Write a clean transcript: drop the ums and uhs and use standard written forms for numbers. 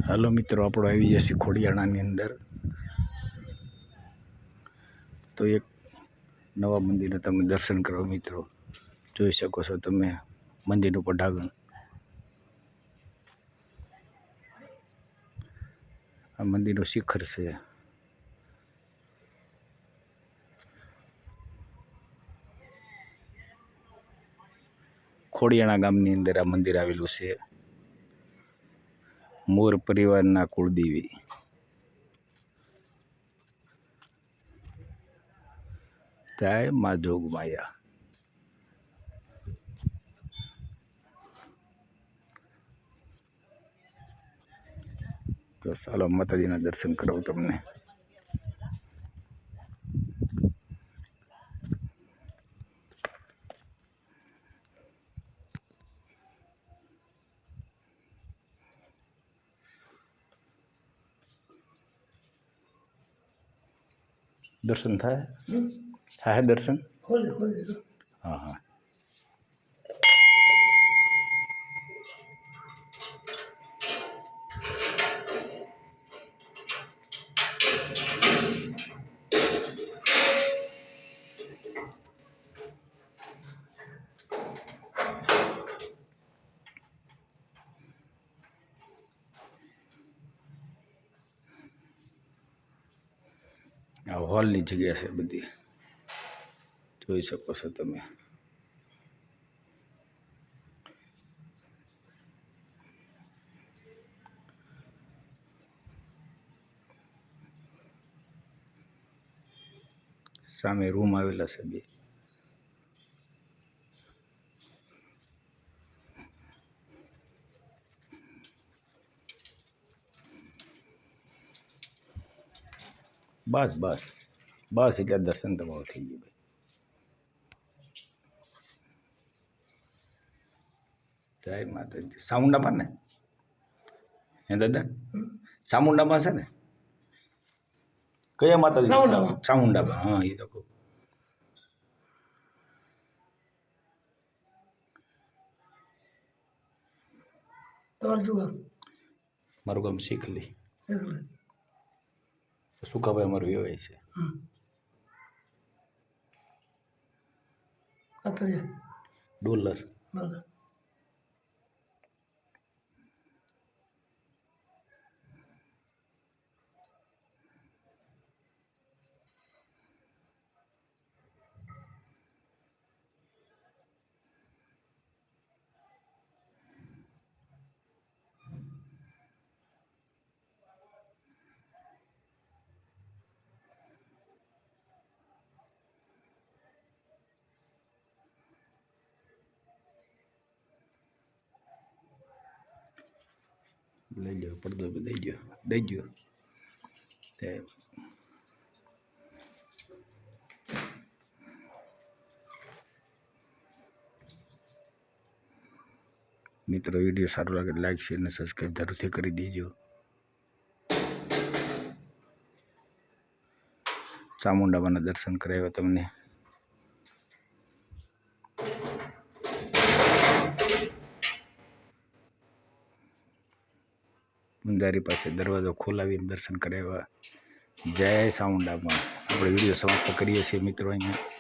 હાલો મિત્રો, આપણો આવી જશે ખોડિયાણાની અંદર। તો એક નવા મંદિરના તમે દર્શન કરો મિત્રો। જોઈ શકો છો તમે મંદિરનું પટાંગણ। આ મંદિરનું શિખર છે। ખોડિયાણા ગામની અંદર આ મંદિર આવેલું છે। મોર પરિવારના કુળદેવી જય મા જોગમાયા। તો ચાલો માતાજીના દર્શન કરાવું તમને। दर्शन था दर्शन हाँ हाँ आ हॉलनी जगह है बधी જોઈ શકો છો તમે। સામે રૂમ આવેલા છે બે। बस बस बस એટલે દર્શન તમારું થઈ ગયું ભાઈ। જય માતાજી। ચામુંડામાં ને હે દાદા? ચામુંડામાં છે ને? કયા માતાજી? ચામુંડામાં। હા એ તો કહું। મારું ગામ શીખલી। સુકાભાઈ અમારું વેવાય છે। ડોલર લઈ લો, પડદો દઈ ગયો। મિત્રો વિડીયો સારો લાગે લાઈક શેર અને સબસ્ક્રાઈબ જરૂરથી કરી દેજો। ચામુંડામાના દર્શન કરાવ્યા તમને। મુંજારી પાસે દરવાજો ખોલાવીને દર્શન કરાવ્યા। જય ચામુંડામાં। આપણે વિડીયો સમાપ્ત કરીએ છીએ મિત્રો અહીંયા।